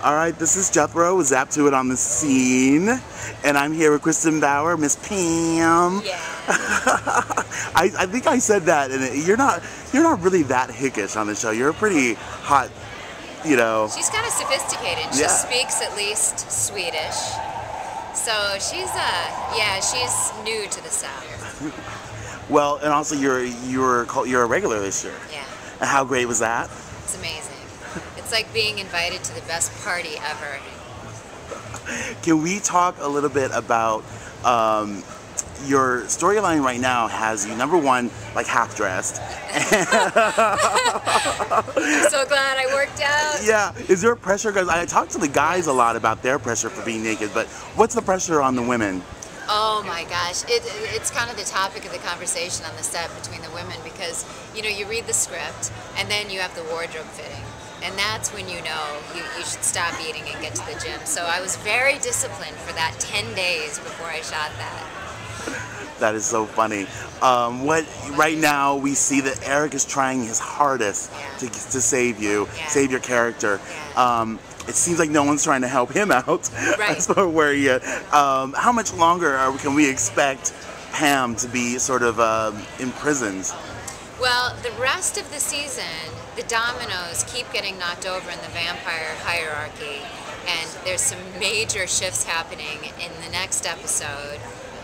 All right, this is Jethro with Zap2it on the scene, and I'm here with Kristin Bauer, Miss Pam. Yeah. I think I said that, and you're not really that hickish on the show. You're pretty hot, you know. She's kind of sophisticated. She speaks at least Swedish, so she's new to the South. Well, and also you're a regular this year. Yeah. And how great was that? It's amazing. It's like being invited to the best party ever. Can we talk a little bit about your storyline right now has you, number one, like half dressed. I'm so glad I worked out. Yeah. Is there pressure? Because I talk to the guys a lot about their pressure for being naked, but what's the pressure on the women? Oh my gosh, it's kind of the topic of the conversation on the set between the women, because you read the script and then you have the wardrobe fitting, and that's when you should stop eating and get to the gym. So I was very disciplined for that 10 days before I shot that. That is so funny. Right now we see that Eric is trying his hardest to save you, save your character. Yeah. It seems like no one's trying to help him out. Right. As for where you, how much longer can we expect Pam to be sort of imprisoned? Well, the rest of the season, the dominoes keep getting knocked over in the vampire hierarchy, and there's some major shifts happening in the next episode.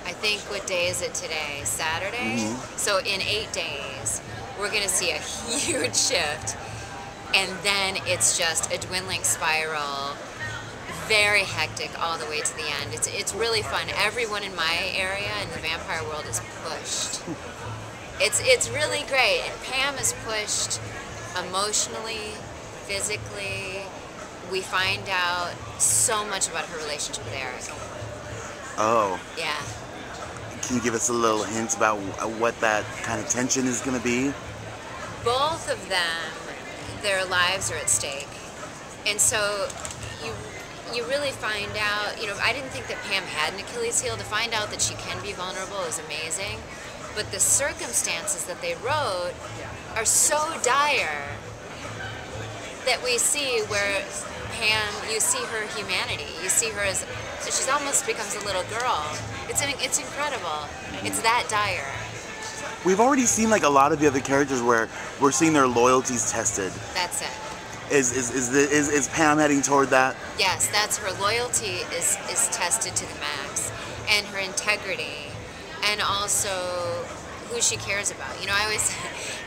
I think, what day is it today? Saturday? Mm-hmm. So in 8 days, we're going to see a huge shift. And then it's just a dwindling spiral, very hectic all the way to the end. It's really fun. Everyone in my area in the vampire world is pushed. It's really great. And Pam is pushed emotionally, physically. We find out so much about her relationship with Eric. Oh. Yeah. Can you give us a little hint about what that kind of tension is going to be? Both of them, their lives are at stake, and so you really find out. I didn't think that Pam had an Achilles heel. To find out that she can be vulnerable is amazing, but the circumstances that they wrote are so dire that we see where Pam, you see her humanity, you see her as she almost becomes a little girl. It's incredible. It's that dire. We've already seen like a lot of the other characters where we're seeing their loyalties tested. That's it. Is Pam heading toward that? Yes, that's her loyalty is tested to the max, and her integrity, and also who she cares about. I always,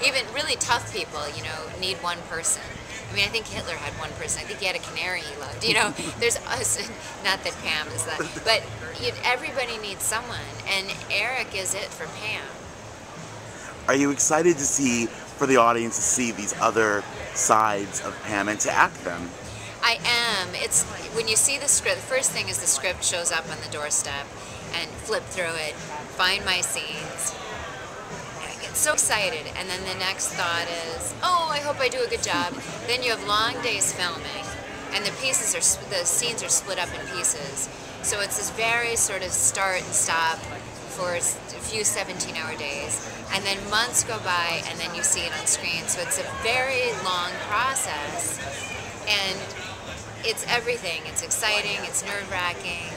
even really tough people, need one person. I mean, I think Hitler had one person. I think he had a canary he loved. There's us, not that Pam is that, but everybody needs someone, and Eric is it for Pam. Are you excited to see, for the audience to see these other sides of Pam and to act them? I am. It's when you see the script, the first thing is the script shows up on the doorstep, and flip through it, find my scenes. I get so excited, and then the next thought is, oh, I hope I do a good job. Then you have long days filming, and the scenes are split up in pieces. So it's this very sort of start and stop for a few 17-hour days, and then months go by, and then you see it on screen. So it's a very long process, and it's everything. It's exciting, it's nerve-wracking,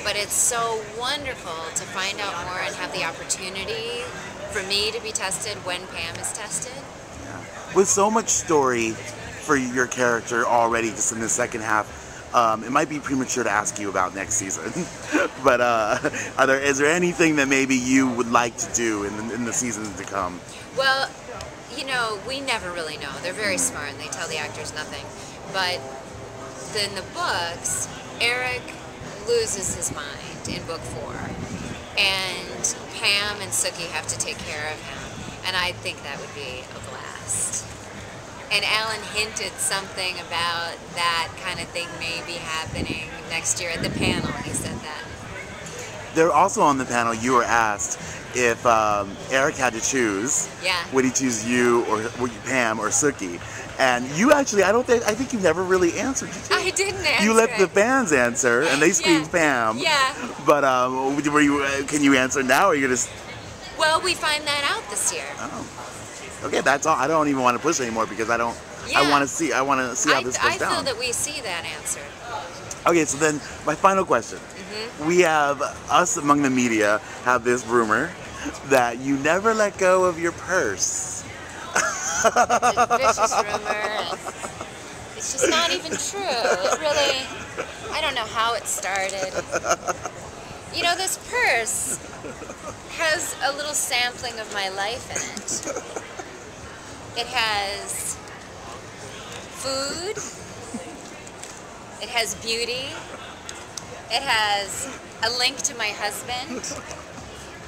but it's so wonderful to find out more and have the opportunity for me to be tested when Pam is tested. Yeah. With so much story for your character already just in the second half, it might be premature to ask you about next season, but is there anything that maybe you would like to do in the seasons to come? Well, we never really know. They're very smart and they tell the actors nothing. But in the books, Eric loses his mind in book 4, and Pam and Sookie have to take care of him, and I think that would be a blast. And Alan hinted something about that kind of thing maybe happening next year at the panel. He said that. They're also on the panel. You were asked if Eric had to choose, would he choose you or Pam or Sookie? And you actually, I think you never really answered. I didn't answer. You let the fans answer, and they screamed Pam. Yeah. But can you answer now, or you're just? Well, we find that out this year. Oh. Okay, that's all. I don't even want to push anymore because I don't Yeah. I want to see how this goes down. I feel that we see that answer. Okay, so then my final question. We have, us among the media, have this rumor that you never let go of your purse. It's a vicious rumor, and it's just not even true. It really, I don't know how it started. You know, this purse has a little sampling of my life in it. It has food, it has beauty, it has a link to my husband,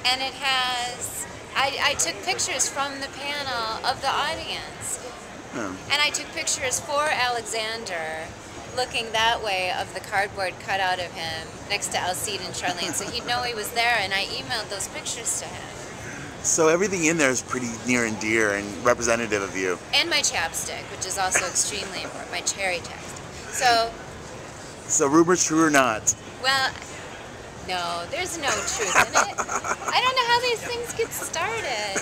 and it has, I took pictures from the panel of the audience. And I took pictures for Alexander looking that way of the cardboard cutout of him next to Alcide and Charlene, so he'd know he was there, and I emailed those pictures to him. So everything in there is pretty near and dear and representative of you. And my chapstick, which is also extremely important, my cherry chapstick. So rumors true or not? Well, no, there's no truth in it. I don't know how these things get started.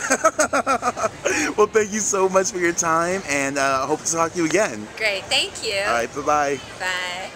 Well, thank you so much for your time, and hope to talk to you again. Great, thank you. All right, bye-bye. Bye.